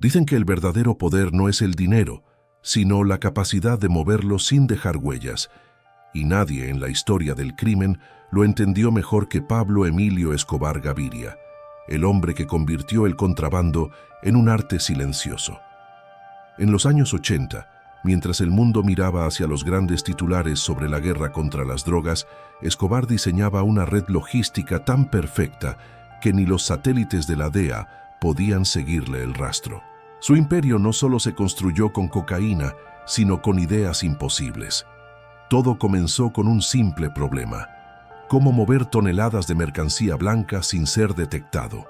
Dicen que el verdadero poder no es el dinero, sino la capacidad de moverlo sin dejar huellas, y nadie en la historia del crimen lo entendió mejor que Pablo Emilio Escobar Gaviria, el hombre que convirtió el contrabando en un arte silencioso. En los años 80, mientras el mundo miraba hacia los grandes titulares sobre la guerra contra las drogas, Escobar diseñaba una red logística tan perfecta que ni los satélites de la DEA podían seguirle el rastro. Su imperio no solo se construyó con cocaína, sino con ideas imposibles. Todo comenzó con un simple problema: cómo mover toneladas de mercancía blanca sin ser detectado.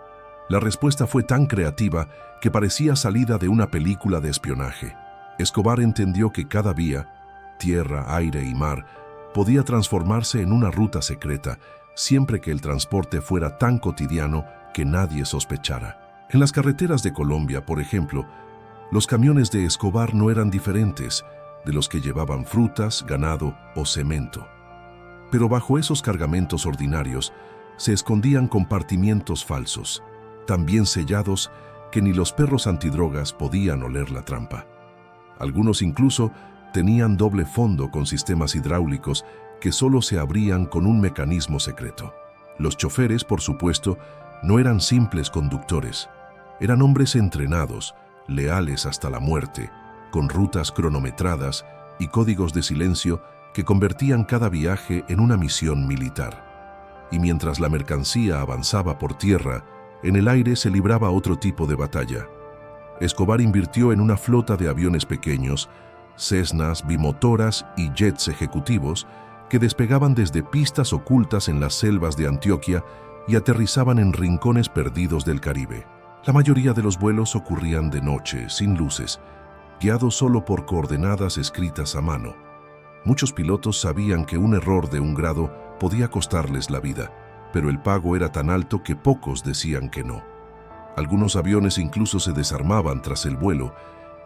La respuesta fue tan creativa que parecía salida de una película de espionaje. Escobar entendió que cada vía, tierra, aire y mar, podía transformarse en una ruta secreta, siempre que el transporte fuera tan cotidiano que nadie sospechara. En las carreteras de Colombia, por ejemplo, los camiones de Escobar no eran diferentes de los que llevaban frutas, ganado o cemento. Pero bajo esos cargamentos ordinarios se escondían compartimientos falsos, tan bien sellados que ni los perros antidrogas podían oler la trampa. Algunos incluso tenían doble fondo con sistemas hidráulicos que solo se abrían con un mecanismo secreto. Los choferes, por supuesto, no eran simples conductores. Eran hombres entrenados, leales hasta la muerte, con rutas cronometradas y códigos de silencio que convertían cada viaje en una misión militar. Y mientras la mercancía avanzaba por tierra, en el aire se libraba otro tipo de batalla. Escobar invirtió en una flota de aviones pequeños, Cessnas, bimotoras y jets ejecutivos que despegaban desde pistas ocultas en las selvas de Antioquia y aterrizaban en rincones perdidos del Caribe. La mayoría de los vuelos ocurrían de noche, sin luces, guiados solo por coordenadas escritas a mano. Muchos pilotos sabían que un error de un grado podía costarles la vida, pero el pago era tan alto que pocos decían que no. Algunos aviones incluso se desarmaban tras el vuelo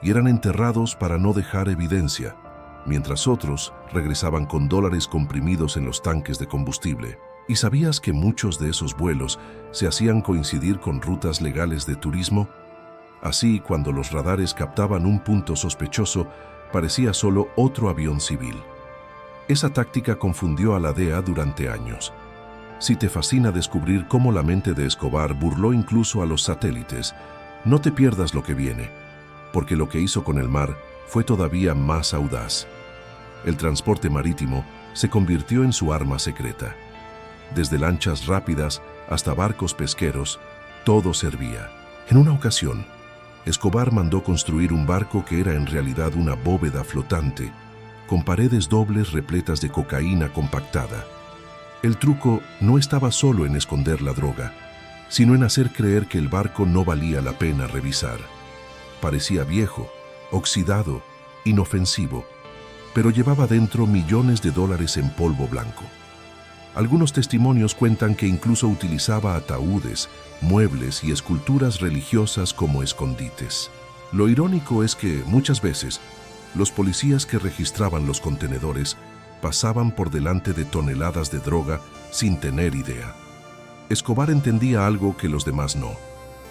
y eran enterrados para no dejar evidencia, mientras otros regresaban con dólares comprimidos en los tanques de combustible. ¿Y sabías que muchos de esos vuelos se hacían coincidir con rutas legales de turismo? Así, cuando los radares captaban un punto sospechoso, parecía solo otro avión civil. Esa táctica confundió a la DEA durante años. Si te fascina descubrir cómo la mente de Escobar burló incluso a los satélites, no te pierdas lo que viene, porque lo que hizo con el mar fue todavía más audaz. El transporte marítimo se convirtió en su arma secreta. Desde lanchas rápidas hasta barcos pesqueros, todo servía. En una ocasión, Escobar mandó construir un barco que era en realidad una bóveda flotante, con paredes dobles repletas de cocaína compactada. El truco no estaba solo en esconder la droga, sino en hacer creer que el barco no valía la pena revisar. Parecía viejo, oxidado, inofensivo, pero llevaba dentro millones de dólares en polvo blanco. Algunos testimonios cuentan que incluso utilizaba ataúdes, muebles y esculturas religiosas como escondites. Lo irónico es que, muchas veces, los policías que registraban los contenedores pasaban por delante de toneladas de droga sin tener idea. Escobar entendía algo que los demás no.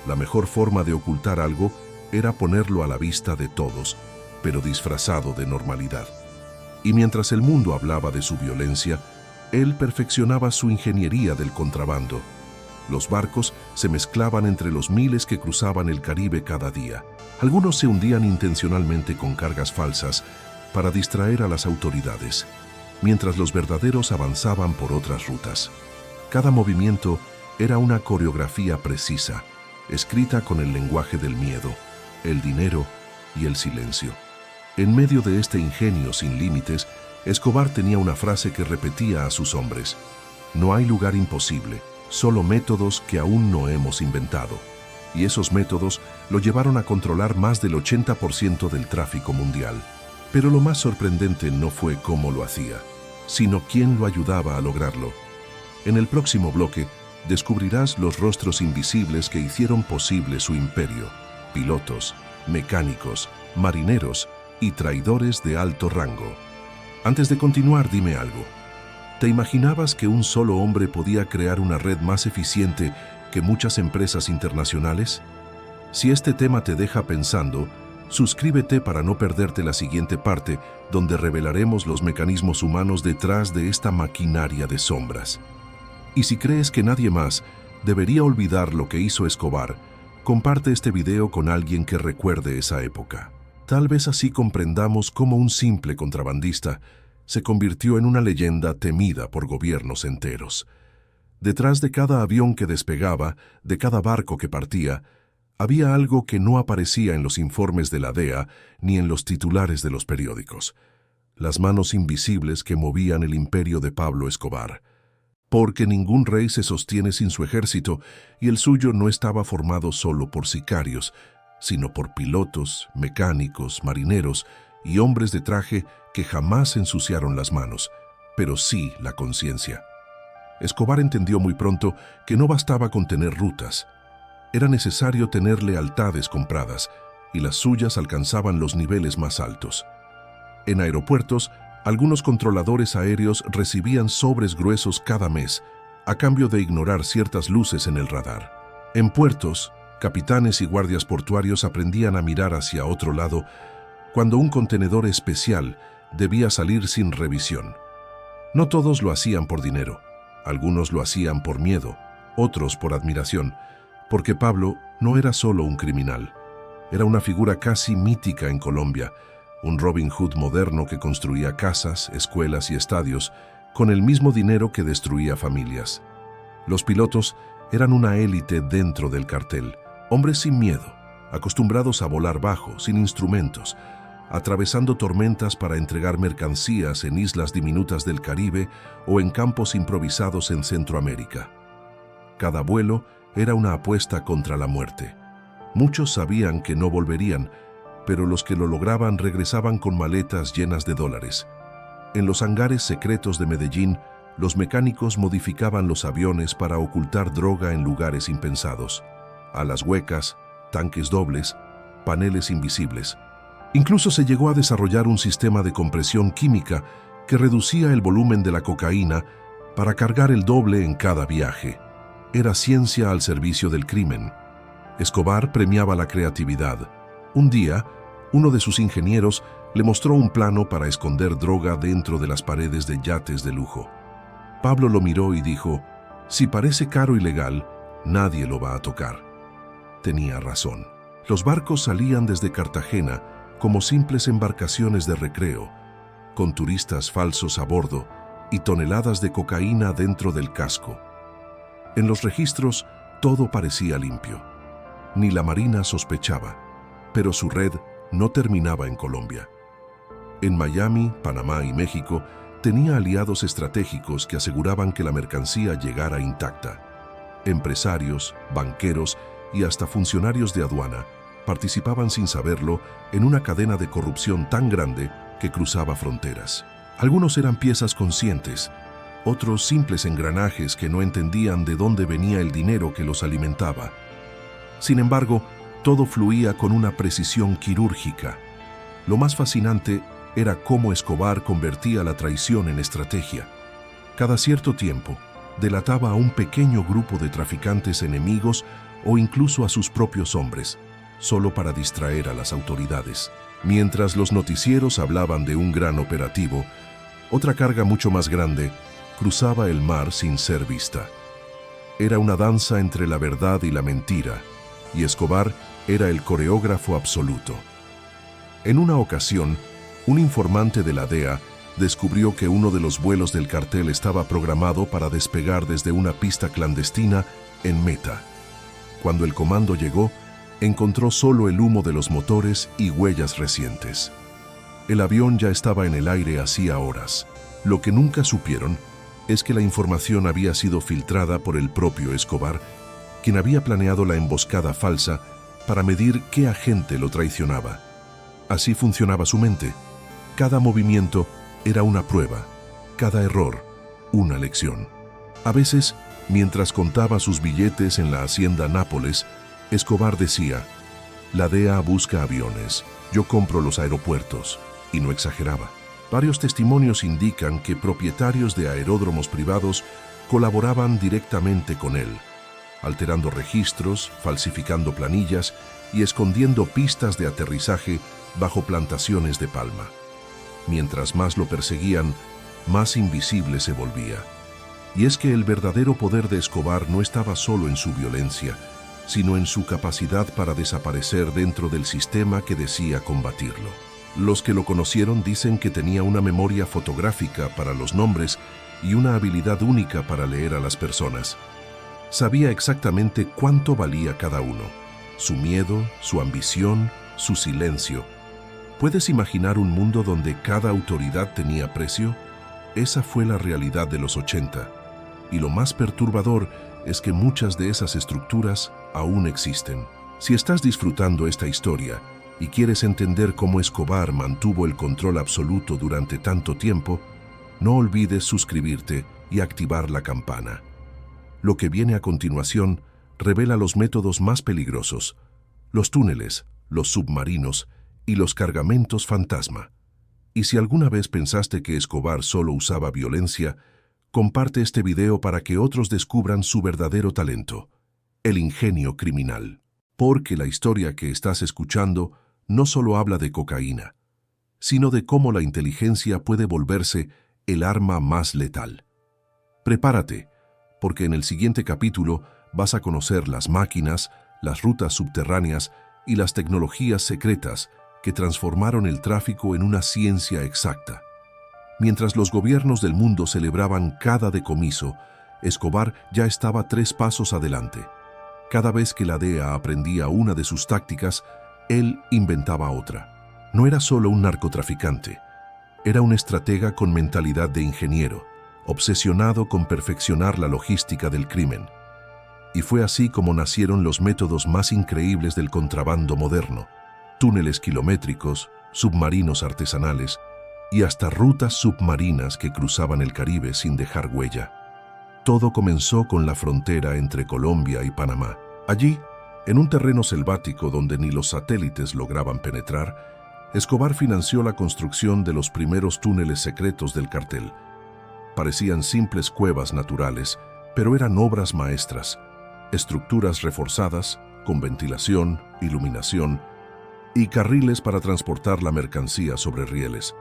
La mejor forma de ocultar algo era ponerlo a la vista de todos, pero disfrazado de normalidad. Y mientras el mundo hablaba de su violencia, él perfeccionaba su ingeniería del contrabando. Los barcos se mezclaban entre los miles que cruzaban el Caribe cada día. Algunos se hundían intencionalmente con cargas falsas para distraer a las autoridades, mientras los verdaderos avanzaban por otras rutas. Cada movimiento era una coreografía precisa, escrita con el lenguaje del miedo, el dinero y el silencio. En medio de este ingenio sin límites, Escobar tenía una frase que repetía a sus hombres: no hay lugar imposible, solo métodos que aún no hemos inventado. Y esos métodos lo llevaron a controlar más del 80% del tráfico mundial. Pero lo más sorprendente no fue cómo lo hacía, sino quién lo ayudaba a lograrlo. En el próximo bloque, descubrirás los rostros invisibles que hicieron posible su imperio: pilotos, mecánicos, marineros y traidores de alto rango. Antes de continuar, dime algo. ¿Te imaginabas que un solo hombre podía crear una red más eficiente que muchas empresas internacionales? Si este tema te deja pensando, suscríbete para no perderte la siguiente parte, donde revelaremos los mecanismos humanos detrás de esta maquinaria de sombras. Y si crees que nadie más debería olvidar lo que hizo Escobar, comparte este video con alguien que recuerde esa época. Tal vez así comprendamos cómo un simple contrabandista se convirtió en una leyenda temida por gobiernos enteros. Detrás de cada avión que despegaba, de cada barco que partía, había algo que no aparecía en los informes de la DEA ni en los titulares de los periódicos: las manos invisibles que movían el imperio de Pablo Escobar. Porque ningún rey se sostiene sin su ejército, y el suyo no estaba formado solo por sicarios, sino por pilotos, mecánicos, marineros y hombres de traje que jamás ensuciaron las manos, pero sí la conciencia. Escobar entendió muy pronto que no bastaba con tener rutas. Era necesario tener lealtades compradas, y las suyas alcanzaban los niveles más altos. En aeropuertos, algunos controladores aéreos recibían sobres gruesos cada mes, a cambio de ignorar ciertas luces en el radar. En puertos, capitanes y guardias portuarios aprendían a mirar hacia otro lado cuando un contenedor especial debía salir sin revisión. No todos lo hacían por dinero. Algunos lo hacían por miedo, otros por admiración, porque Pablo no era solo un criminal. Era una figura casi mítica en Colombia, un Robin Hood moderno que construía casas, escuelas y estadios con el mismo dinero que destruía familias. Los pilotos eran una élite dentro del cartel, hombres sin miedo, acostumbrados a volar bajo, sin instrumentos, atravesando tormentas para entregar mercancías en islas diminutas del Caribe o en campos improvisados en Centroamérica. Cada vuelo era una apuesta contra la muerte. Muchos sabían que no volverían, pero los que lo lograban regresaban con maletas llenas de dólares. En los hangares secretos de Medellín, los mecánicos modificaban los aviones para ocultar droga en lugares impensados: alas huecas, tanques dobles, paneles invisibles. Incluso se llegó a desarrollar un sistema de compresión química que reducía el volumen de la cocaína para cargar el doble en cada viaje. Era ciencia al servicio del crimen. Escobar premiaba la creatividad. Un día, uno de sus ingenieros le mostró un plano para esconder droga dentro de las paredes de yates de lujo. Pablo lo miró y dijo: «Si parece caro y legal, nadie lo va a tocar». Tenía razón. Los barcos salían desde Cartagena como simples embarcaciones de recreo, con turistas falsos a bordo y toneladas de cocaína dentro del casco. En los registros todo parecía limpio. Ni la Marina sospechaba, pero su red no terminaba en Colombia. En Miami, Panamá y México tenía aliados estratégicos que aseguraban que la mercancía llegara intacta. Empresarios, banqueros y hasta funcionarios de aduana participaban sin saberlo en una cadena de corrupción tan grande que cruzaba fronteras. Algunos eran piezas conscientes, otros simples engranajes que no entendían de dónde venía el dinero que los alimentaba. Sin embargo, todo fluía con una precisión quirúrgica. Lo más fascinante era cómo Escobar convertía la traición en estrategia. Cada cierto tiempo, delataba a un pequeño grupo de traficantes enemigos o incluso a sus propios hombres, solo para distraer a las autoridades. Mientras los noticieros hablaban de un gran operativo, otra carga mucho más grande cruzaba el mar sin ser vista. Era una danza entre la verdad y la mentira, y Escobar era el coreógrafo absoluto. En una ocasión, un informante de la DEA descubrió que uno de los vuelos del cartel estaba programado para despegar desde una pista clandestina en Meta. Cuando el comando llegó, encontró solo el humo de los motores y huellas recientes. El avión ya estaba en el aire hacía horas. Lo que nunca supieron es que la información había sido filtrada por el propio Escobar, quien había planeado la emboscada falsa para medir qué agente lo traicionaba. Así funcionaba su mente. Cada movimiento era una prueba, cada error una lección. A veces, mientras contaba sus billetes en la hacienda Nápoles, Escobar decía: «La DEA busca aviones, yo compro los aeropuertos», y no exageraba. Varios testimonios indican que propietarios de aeródromos privados colaboraban directamente con él, alterando registros, falsificando planillas y escondiendo pistas de aterrizaje bajo plantaciones de palma. Mientras más lo perseguían, más invisible se volvía. Y es que el verdadero poder de Escobar no estaba solo en su violencia, sino en su capacidad para desaparecer dentro del sistema que decía combatirlo. Los que lo conocieron dicen que tenía una memoria fotográfica para los nombres y una habilidad única para leer a las personas. Sabía exactamente cuánto valía cada uno, su miedo, su ambición, su silencio. ¿Puedes imaginar un mundo donde cada autoridad tenía precio? Esa fue la realidad de los 80. Y lo más perturbador es que muchas de esas estructuras aún existen. Si estás disfrutando esta historia y quieres entender cómo Escobar mantuvo el control absoluto durante tanto tiempo, no olvides suscribirte y activar la campana. Lo que viene a continuación revela los métodos más peligrosos, los túneles, los submarinos y los cargamentos fantasma. Y si alguna vez pensaste que Escobar solo usaba violencia, comparte este video para que otros descubran su verdadero talento, el ingenio criminal. Porque la historia que estás escuchando no solo habla de cocaína, sino de cómo la inteligencia puede volverse el arma más letal. Prepárate, porque en el siguiente capítulo vas a conocer las máquinas, las rutas subterráneas y las tecnologías secretas que transformaron el tráfico en una ciencia exacta. Mientras los gobiernos del mundo celebraban cada decomiso, Escobar ya estaba 3 pasos adelante. Cada vez que la DEA aprendía una de sus tácticas, él inventaba otra. No era solo un narcotraficante, era un estratega con mentalidad de ingeniero, obsesionado con perfeccionar la logística del crimen. Y fue así como nacieron los métodos más increíbles del contrabando moderno: túneles kilométricos, submarinos artesanales y hasta rutas submarinas que cruzaban el Caribe sin dejar huella. Todo comenzó con la frontera entre Colombia y Panamá. Allí, en un terreno selvático donde ni los satélites lograban penetrar, Escobar financió la construcción de los primeros túneles secretos del cartel. Parecían simples cuevas naturales, pero eran obras maestras, estructuras reforzadas, con ventilación, iluminación y carriles para transportar la mercancía sobre rieles.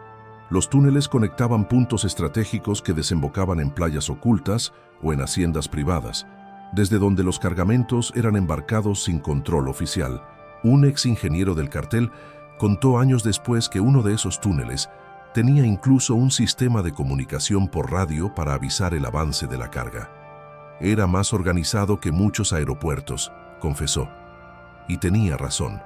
Los túneles conectaban puntos estratégicos que desembocaban en playas ocultas o en haciendas privadas, desde donde los cargamentos eran embarcados sin control oficial. Un ex ingeniero del cartel contó años después que uno de esos túneles tenía incluso un sistema de comunicación por radio para avisar el avance de la carga. Era más organizado que muchos aeropuertos, confesó. Y tenía razón.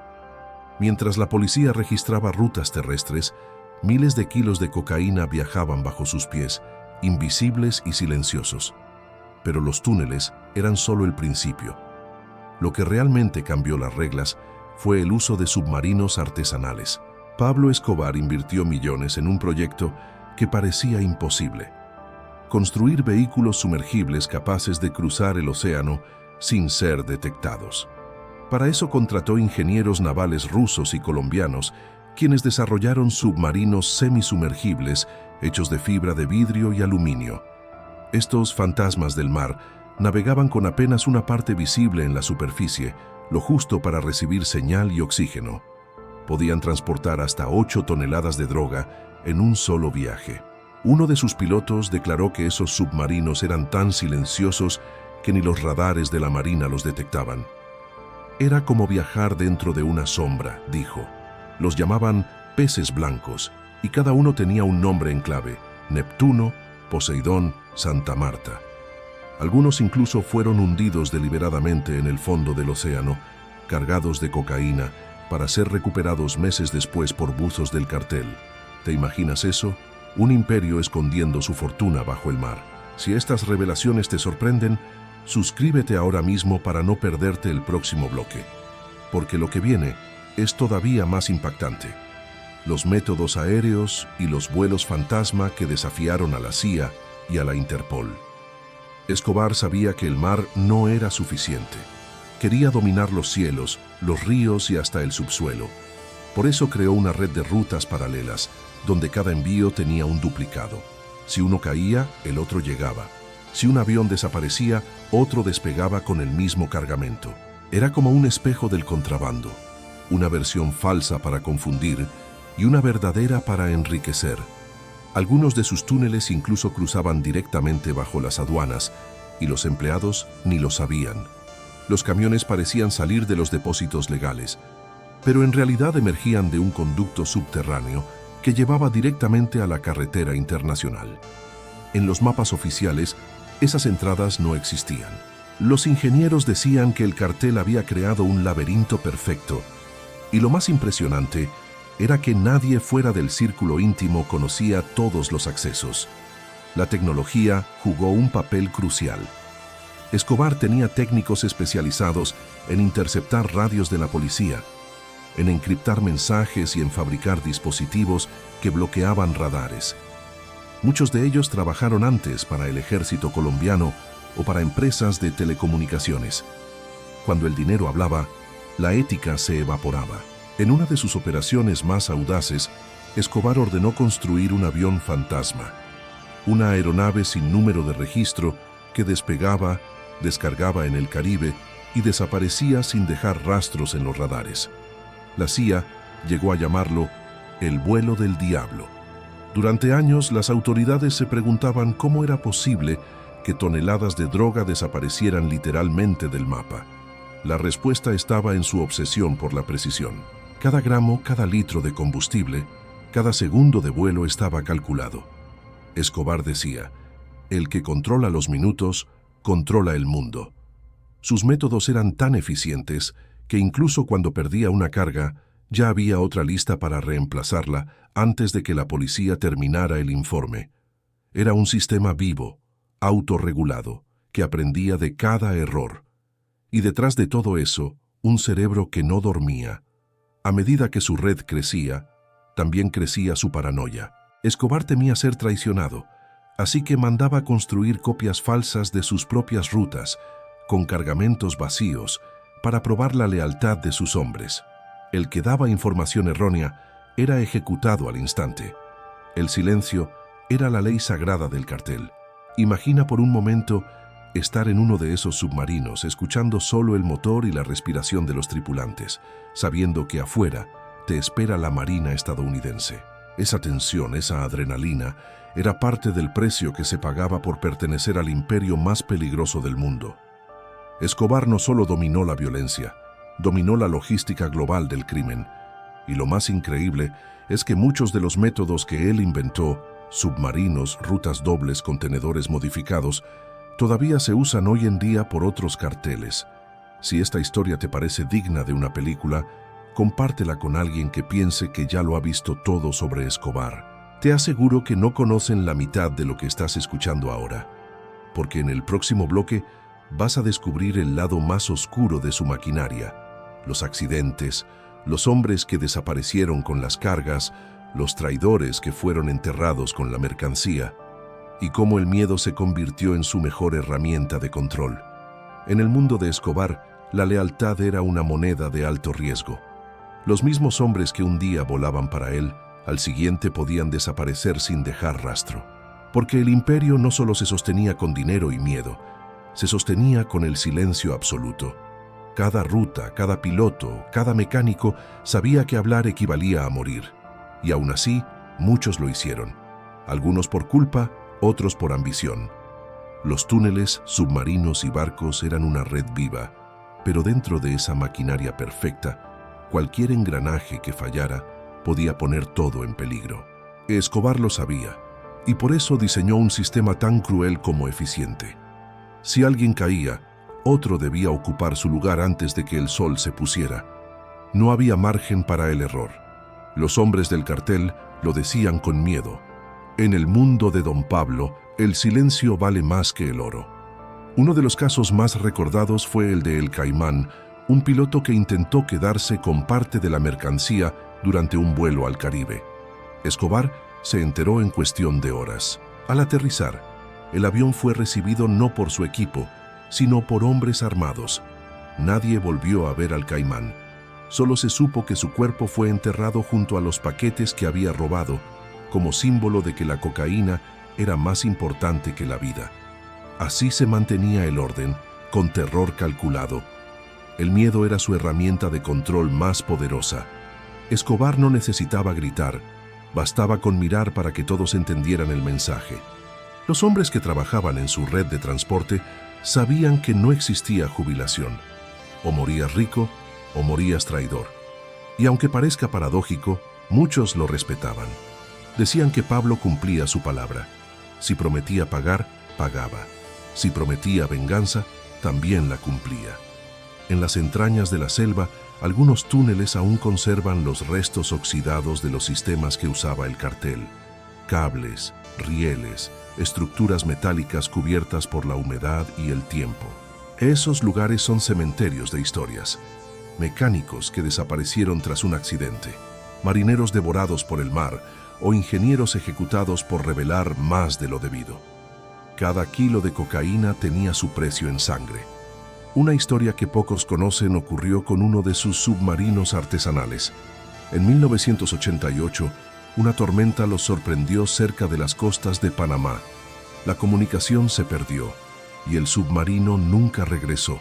Mientras la policía registraba rutas terrestres, miles de kilos de cocaína viajaban bajo sus pies, invisibles y silenciosos. Pero los túneles eran solo el principio. Lo que realmente cambió las reglas fue el uso de submarinos artesanales. Pablo Escobar invirtió millones en un proyecto que parecía imposible: construir vehículos sumergibles capaces de cruzar el océano sin ser detectados. Para eso contrató ingenieros navales rusos y colombianos, quienes desarrollaron submarinos semisumergibles hechos de fibra de vidrio y aluminio. Estos fantasmas del mar navegaban con apenas una parte visible en la superficie, lo justo para recibir señal y oxígeno. Podían transportar hasta 8 toneladas de droga en un solo viaje. Uno de sus pilotos declaró que esos submarinos eran tan silenciosos que ni los radares de la Marina los detectaban. Era como viajar dentro de una sombra, dijo. Los llamaban peces blancos, y cada uno tenía un nombre en clave: Neptuno, Poseidón, Santa Marta. Algunos incluso fueron hundidos deliberadamente en el fondo del océano, cargados de cocaína, para ser recuperados meses después por buzos del cartel. ¿Te imaginas eso? Un imperio escondiendo su fortuna bajo el mar. Si estas revelaciones te sorprenden, suscríbete ahora mismo para no perderte el próximo bloque, porque lo que viene es todavía más impactante. Los métodos aéreos y los vuelos fantasma que desafiaron a la CIA y a la Interpol. Escobar sabía que el mar no era suficiente. Quería dominar los cielos, los ríos y hasta el subsuelo. Por eso creó una red de rutas paralelas, donde cada envío tenía un duplicado. Si uno caía, el otro llegaba. Si un avión desaparecía, otro despegaba con el mismo cargamento. Era como un espejo del contrabando. una versión falsa para confundir y una verdadera para enriquecer. Algunos de sus túneles incluso cruzaban directamente bajo las aduanas y los empleados ni lo sabían. Los camiones parecían salir de los depósitos legales, pero en realidad emergían de un conducto subterráneo que llevaba directamente a la carretera internacional. En los mapas oficiales, esas entradas no existían. Los ingenieros decían que el cartel había creado un laberinto perfecto, y lo más impresionante era que nadie fuera del círculo íntimo conocía todos los accesos. La tecnología jugó un papel crucial. Escobar tenía técnicos especializados en interceptar radios de la policía, en encriptar mensajes y en fabricar dispositivos que bloqueaban radares. Muchos de ellos trabajaron antes para el ejército colombiano o para empresas de telecomunicaciones. Cuando el dinero hablaba, la ética se evaporaba. En una de sus operaciones más audaces, Escobar ordenó construir un avión fantasma, una aeronave sin número de registro que despegaba, descargaba en el Caribe y desaparecía sin dejar rastros en los radares. La CIA llegó a llamarlo el vuelo del diablo. Durante años, las autoridades se preguntaban cómo era posible que toneladas de droga desaparecieran literalmente del mapa. La respuesta estaba en su obsesión por la precisión. Cada gramo, cada litro de combustible, cada segundo de vuelo estaba calculado. Escobar decía, el que controla los minutos, controla el mundo. Sus métodos eran tan eficientes que incluso cuando perdía una carga, ya había otra lista para reemplazarla antes de que la policía terminara el informe. Era un sistema vivo, autorregulado, que aprendía de cada error. Y detrás de todo eso, un cerebro que no dormía. A medida que su red crecía, también crecía su paranoia. Escobar temía ser traicionado, así que mandaba construir copias falsas de sus propias rutas, con cargamentos vacíos, para probar la lealtad de sus hombres. El que daba información errónea era ejecutado al instante. El silencio era la ley sagrada del cartel. Imagina por un momento estar en uno de esos submarinos, escuchando solo el motor y la respiración de los tripulantes, sabiendo que afuera te espera la marina estadounidense. Esa tensión, esa adrenalina, era parte del precio que se pagaba por pertenecer al imperio más peligroso del mundo. Escobar no solo dominó la violencia, dominó la logística global del crimen. Y lo más increíble es que muchos de los métodos que él inventó, submarinos, rutas dobles, contenedores modificados, todavía se usan hoy en día por otros carteles. Si esta historia te parece digna de una película, compártela con alguien que piense que ya lo ha visto todo sobre Escobar. Te aseguro que no conocen la mitad de lo que estás escuchando ahora, porque en el próximo bloque vas a descubrir el lado más oscuro de su maquinaria, los accidentes, los hombres que desaparecieron con las cargas, los traidores que fueron enterrados con la mercancía, y cómo el miedo se convirtió en su mejor herramienta de control. En el mundo de Escobar, la lealtad era una moneda de alto riesgo. Los mismos hombres que un día volaban para él, al siguiente podían desaparecer sin dejar rastro. Porque el imperio no solo se sostenía con dinero y miedo, se sostenía con el silencio absoluto. Cada ruta, cada piloto, cada mecánico sabía que hablar equivalía a morir. Y aún así, muchos lo hicieron. Algunos por culpa, otros por ambición. Los túneles, submarinos y barcos eran una red viva, pero dentro de esa maquinaria perfecta, cualquier engranaje que fallara podía poner todo en peligro. Escobar lo sabía, y por eso diseñó un sistema tan cruel como eficiente. Si alguien caía, otro debía ocupar su lugar antes de que el sol se pusiera. No había margen para el error. Los hombres del cartel lo decían con miedo. En el mundo de Don Pablo, el silencio vale más que el oro. Uno de los casos más recordados fue el de El Caimán, un piloto que intentó quedarse con parte de la mercancía durante un vuelo al Caribe. Escobar se enteró en cuestión de horas. Al aterrizar, el avión fue recibido no por su equipo, sino por hombres armados. Nadie volvió a ver al Caimán. Solo se supo que su cuerpo fue enterrado junto a los paquetes que había robado, como símbolo de que la cocaína era más importante que la vida. Así se mantenía el orden, con terror calculado. El miedo era su herramienta de control más poderosa. Escobar no necesitaba gritar, bastaba con mirar para que todos entendieran el mensaje. Los hombres que trabajaban en su red de transporte sabían que no existía jubilación. O morías rico o morías traidor. Y aunque parezca paradójico, muchos lo respetaban. Decían que Pablo cumplía su palabra. Si prometía pagar, pagaba. Si prometía venganza, también la cumplía. En las entrañas de la selva, algunos túneles aún conservan los restos oxidados de los sistemas que usaba el cartel. Cables, rieles, estructuras metálicas cubiertas por la humedad y el tiempo. Esos lugares son cementerios de historias. Mecánicos que desaparecieron tras un accidente, marineros devorados por el mar o ingenieros ejecutados por revelar más de lo debido. Cada kilo de cocaína tenía su precio en sangre. Una historia que pocos conocen ocurrió con uno de sus submarinos artesanales. En 1988, una tormenta los sorprendió cerca de las costas de Panamá. La comunicación se perdió y el submarino nunca regresó.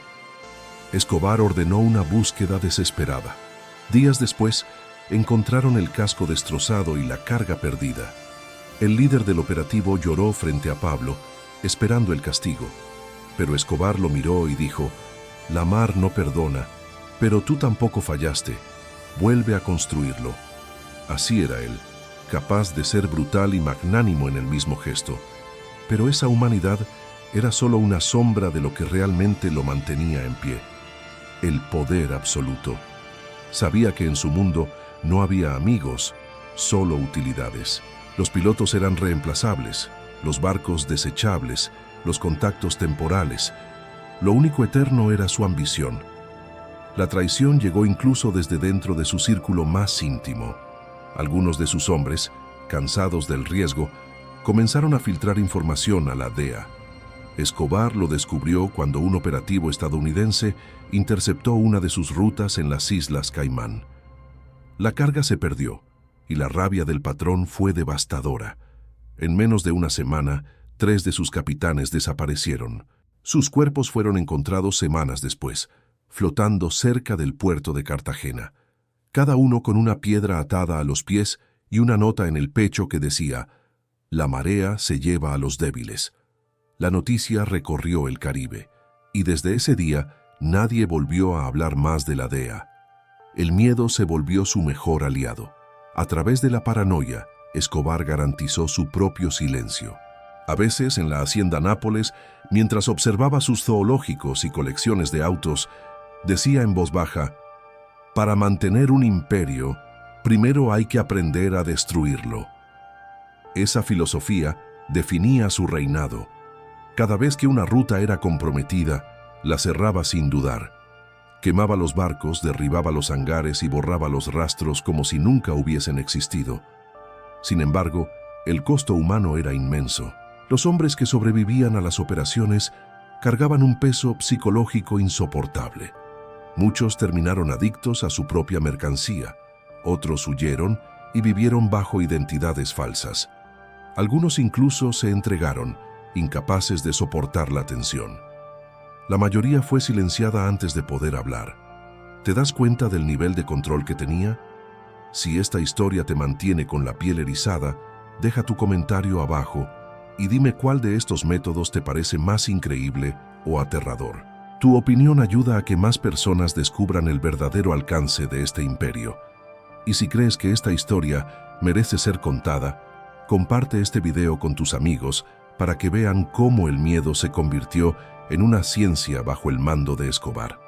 Escobar ordenó una búsqueda desesperada. Días después, encontraron el casco destrozado y la carga perdida. El líder del operativo lloró frente a Pablo, esperando el castigo. Pero Escobar lo miró y dijo: «La mar no perdona, pero tú tampoco fallaste. Vuelve a construirlo». Así era él, capaz de ser brutal y magnánimo en el mismo gesto. Pero esa humanidad era solo una sombra de lo que realmente lo mantenía en pie: el poder absoluto. Sabía que en su mundo no había amigos, solo utilidades. Los pilotos eran reemplazables, los barcos desechables, los contactos temporales. Lo único eterno era su ambición. La traición llegó incluso desde dentro de su círculo más íntimo. Algunos de sus hombres, cansados del riesgo, comenzaron a filtrar información a la DEA. Escobar lo descubrió cuando un operativo estadounidense interceptó una de sus rutas en las Islas Caimán. La carga se perdió y la rabia del patrón fue devastadora. En menos de una semana, 3 de sus capitanes desaparecieron. Sus cuerpos fueron encontrados semanas después, flotando cerca del puerto de Cartagena, cada uno con una piedra atada a los pies y una nota en el pecho que decía: «La marea se lleva a los débiles». La noticia recorrió el Caribe, y desde ese día nadie volvió a hablar más de la DEA. El miedo se volvió su mejor aliado. A través de la paranoia, Escobar garantizó su propio silencio. A veces, en la hacienda Nápoles, mientras observaba sus zoológicos y colecciones de autos, decía en voz baja: «Para mantener un imperio, primero hay que aprender a destruirlo». Esa filosofía definía su reinado. Cada vez que una ruta era comprometida, la cerraba sin dudar. Quemaba los barcos, derribaba los hangares y borraba los rastros como si nunca hubiesen existido. Sin embargo, el costo humano era inmenso. Los hombres que sobrevivían a las operaciones cargaban un peso psicológico insoportable. Muchos terminaron adictos a su propia mercancía, otros huyeron y vivieron bajo identidades falsas. Algunos incluso se entregaron, incapaces de soportar la tensión. La mayoría fue silenciada antes de poder hablar. ¿Te das cuenta del nivel de control que tenía? Si esta historia te mantiene con la piel erizada, deja tu comentario abajo y dime cuál de estos métodos te parece más increíble o aterrador. Tu opinión ayuda a que más personas descubran el verdadero alcance de este imperio. Y si crees que esta historia merece ser contada, comparte este video con tus amigos para que vean cómo el miedo se convirtió en una ciencia bajo el mando de Escobar.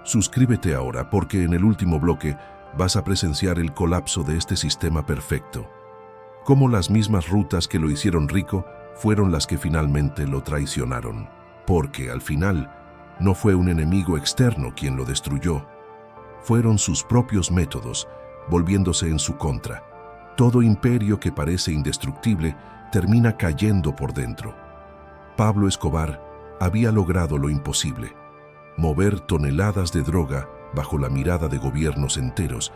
Suscríbete ahora porque en el último bloque vas a presenciar el colapso de este sistema perfecto. Cómo las mismas rutas que lo hicieron rico fueron las que finalmente lo traicionaron. Porque al final no fue un enemigo externo quien lo destruyó. Fueron sus propios métodos, volviéndose en su contra. Todo imperio que parece indestructible termina cayendo por dentro. Pablo Escobar había logrado lo imposible: mover toneladas de droga bajo la mirada de gobiernos enteros,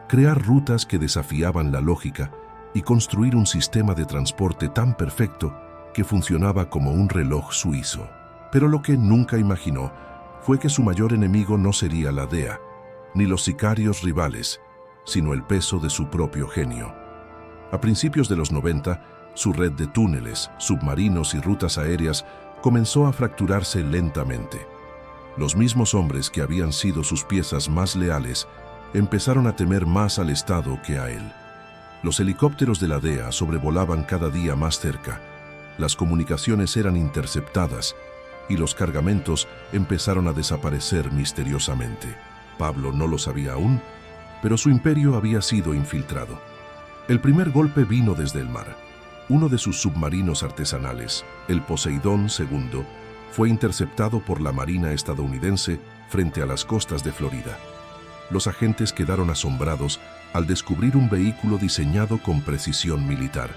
crear rutas que desafiaban la lógica y construir un sistema de transporte tan perfecto que funcionaba como un reloj suizo. Pero lo que nunca imaginó fue que su mayor enemigo no sería la DEA, ni los sicarios rivales, sino el peso de su propio genio. A principios de los 90, su red de túneles, submarinos y rutas aéreas comenzó a fracturarse lentamente. Los mismos hombres que habían sido sus piezas más leales empezaron a temer más al Estado que a él. Los helicópteros de la DEA sobrevolaban cada día más cerca, las comunicaciones eran interceptadas y los cargamentos empezaron a desaparecer misteriosamente. Pablo no lo sabía aún, pero su imperio había sido infiltrado. El primer golpe vino desde el mar. Uno de sus submarinos artesanales, el Poseidón II, fue interceptado por la Marina estadounidense frente a las costas de Florida. Los agentes quedaron asombrados al descubrir un vehículo diseñado con precisión militar,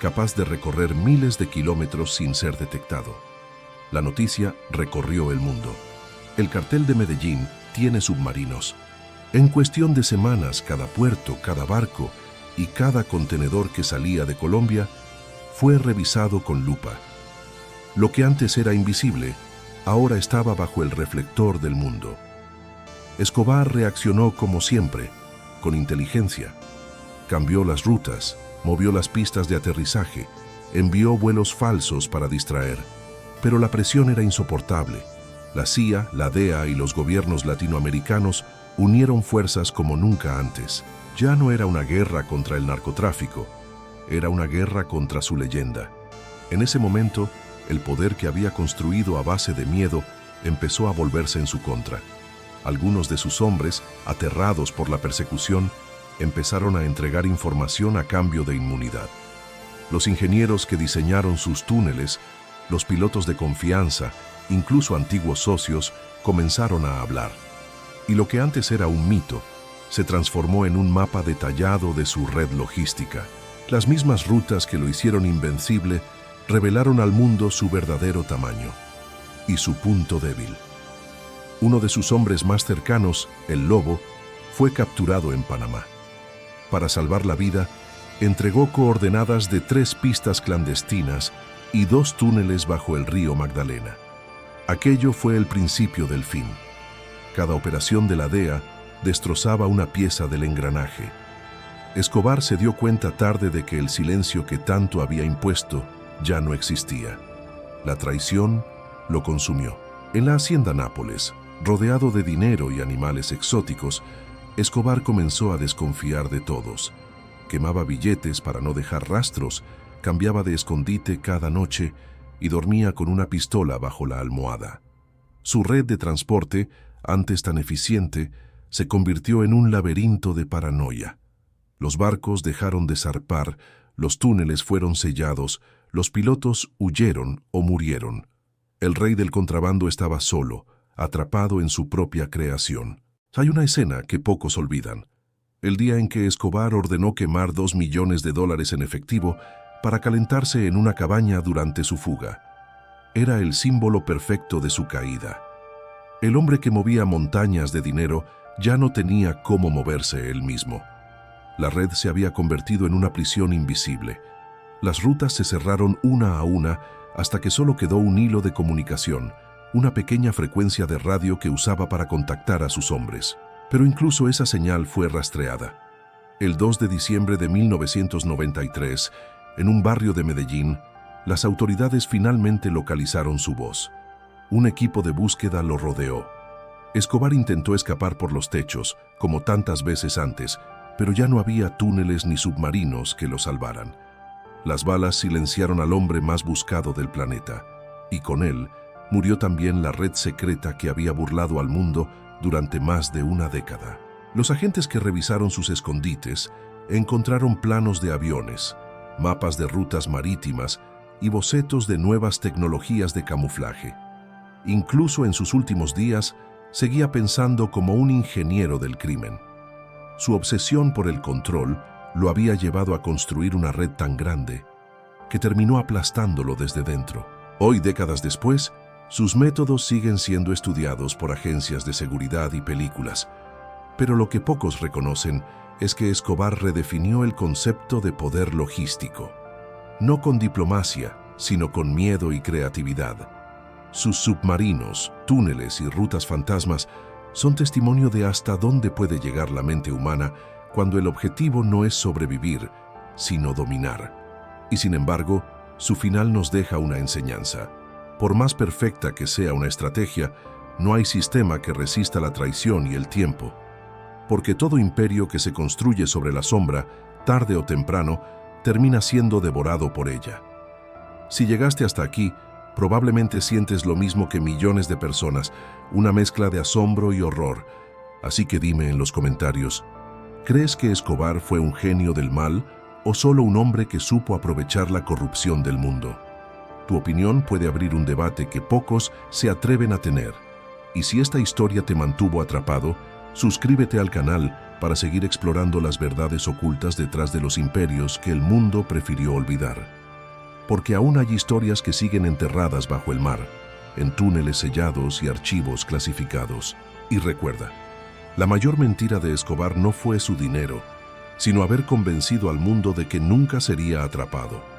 capaz de recorrer miles de kilómetros sin ser detectado. La noticia recorrió el mundo. El cartel de Medellín tiene submarinos. En cuestión de semanas, cada puerto, cada barco y cada contenedor que salía de Colombia fue revisado con lupa. Lo que antes era invisible, ahora estaba bajo el reflector del mundo. Escobar reaccionó como siempre, con inteligencia. Cambió las rutas, movió las pistas de aterrizaje, envió vuelos falsos para distraer. Pero la presión era insoportable. La CIA, la DEA y los gobiernos latinoamericanos unieron fuerzas como nunca antes. Ya no era una guerra contra el narcotráfico, era una guerra contra su leyenda. En ese momento, el poder que había construido a base de miedo empezó a volverse en su contra. Algunos de sus hombres, aterrados por la persecución, empezaron a entregar información a cambio de inmunidad. Los ingenieros que diseñaron sus túneles, los pilotos de confianza, incluso antiguos socios, comenzaron a hablar. Y lo que antes era un mito, se transformó en un mapa detallado de su red logística. Las mismas rutas que lo hicieron invencible revelaron al mundo su verdadero tamaño y su punto débil. Uno de sus hombres más cercanos, el Lobo, fue capturado en Panamá. Para salvar la vida, entregó coordenadas de 3 pistas clandestinas y 2 túneles bajo el río Magdalena. Aquello fue el principio del fin. Cada operación de la DEA destrozaba una pieza del engranaje. Escobar se dio cuenta tarde de que el silencio que tanto había impuesto ya no existía. La traición lo consumió. En la hacienda Nápoles, rodeado de dinero y animales exóticos, Escobar comenzó a desconfiar de todos. Quemaba billetes para no dejar rastros, cambiaba de escondite cada noche y dormía con una pistola bajo la almohada. Su red de transporte, antes tan eficiente, se convirtió en un laberinto de paranoia. Los barcos dejaron de zarpar, los túneles fueron sellados, los pilotos huyeron o murieron. El rey del contrabando estaba solo, atrapado en su propia creación. Hay una escena que pocos olvidan. El día en que Escobar ordenó quemar $2 millones en efectivo para calentarse en una cabaña durante su fuga. Era el símbolo perfecto de su caída. El hombre que movía montañas de dinero ya no tenía cómo moverse él mismo. La red se había convertido en una prisión invisible. Las rutas se cerraron una a una hasta que solo quedó un hilo de comunicación, una pequeña frecuencia de radio que usaba para contactar a sus hombres. Pero incluso esa señal fue rastreada. El 2 de diciembre de 1993, en un barrio de Medellín, las autoridades finalmente localizaron su voz. Un equipo de búsqueda lo rodeó. Escobar intentó escapar por los techos, como tantas veces antes, pero ya no había túneles ni submarinos que lo salvaran. Las balas silenciaron al hombre más buscado del planeta, y con él murió también la red secreta que había burlado al mundo durante más de una década. Los agentes que revisaron sus escondites encontraron planos de aviones, mapas de rutas marítimas y bocetos de nuevas tecnologías de camuflaje. Incluso en sus últimos días, seguía pensando como un ingeniero del crimen. Su obsesión por el control lo había llevado a construir una red tan grande que terminó aplastándolo desde dentro. Hoy, décadas después, sus métodos siguen siendo estudiados por agencias de seguridad y películas, pero lo que pocos reconocen es que Escobar redefinió el concepto de poder logístico. No con diplomacia, sino con miedo y creatividad. Sus submarinos, túneles y rutas fantasmas son testimonio de hasta dónde puede llegar la mente humana cuando el objetivo no es sobrevivir, sino dominar. Y sin embargo, su final nos deja una enseñanza. Por más perfecta que sea una estrategia, no hay sistema que resista la traición y el tiempo. Porque todo imperio que se construye sobre la sombra, tarde o temprano, termina siendo devorado por ella. Si llegaste hasta aquí, probablemente sientes lo mismo que millones de personas, una mezcla de asombro y horror. Así que dime en los comentarios, ¿crees que Escobar fue un genio del mal o solo un hombre que supo aprovechar la corrupción del mundo? Tu opinión puede abrir un debate que pocos se atreven a tener. Y si esta historia te mantuvo atrapado, suscríbete al canal para seguir explorando las verdades ocultas detrás de los imperios que el mundo prefirió olvidar. Porque aún hay historias que siguen enterradas bajo el mar, en túneles sellados y archivos clasificados. Y recuerda, la mayor mentira de Escobar no fue su dinero, sino haber convencido al mundo de que nunca sería atrapado.